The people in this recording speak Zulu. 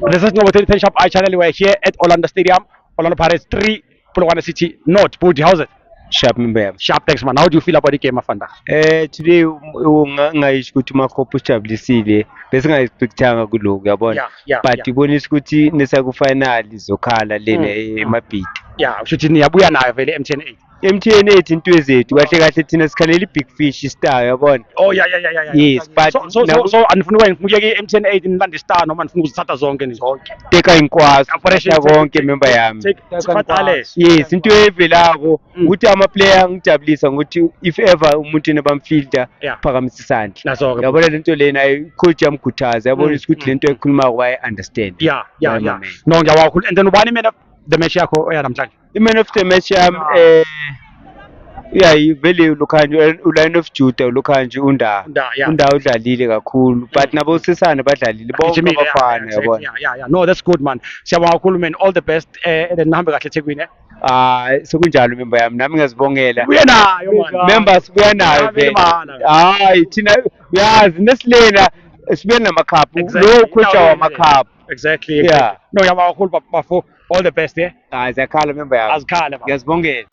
This is number 30 Shop I channel. We're here at Orlando Stadium, Orlando Pirates 3, Polokwane City North. Booty, how's it? Sharp member. Sharp, thanks man. How do you feel about the game, Afanda? Today ngayisho ukuthi uMakhopo ujabulisile bese ngayexpectanga kuloko yabona but ibonisa ukuthi nesakufinal izokhala lena emabhidi. Yeah, shuthi niyabuya nayo vele MTN 8. MTN 8 into zethu kahle kahle thina sikhalela ibig fish star yabona. Oh yeah. Yes, but so anifuna ukuyeke MTN 8 nilande star noma nifuna ukuzithatha zonke nizonke. teka inkwazi Operation konke member yami. Sifatale. Yes, into evelako ukuthi ama player ngijabulisa ukuthi if ever umuntu enabamfilter phakamisa isandla. Nazo. Yabona lento lena coach yamkhuthaza yabona ukuthi lento ekhuluma kwaye understand. Yeah. No ngiyawakhulu and then ubani mina the match yakho namhlanje? Man of the match yami vele uLokhanje uline of Judah uLokhanje unda udlalile kakhulu but nabo sisane badlalile bonke abafana yabona. Yeah. No, that's good man. Siyabonga kakhulu man. All the best nihambe kahle eThekwini. Sekunjalo member yami nami ngiyazibongela. Buya nayo man. Members buya nayo vele. Hayi thina uyazi nesilena sibe namakhaphu lo coach wamakhaphu. Exactly. No, yabonga kakhulu bafo. All the best, Azakhala member yami. Azikhala. Ngiyazibongela.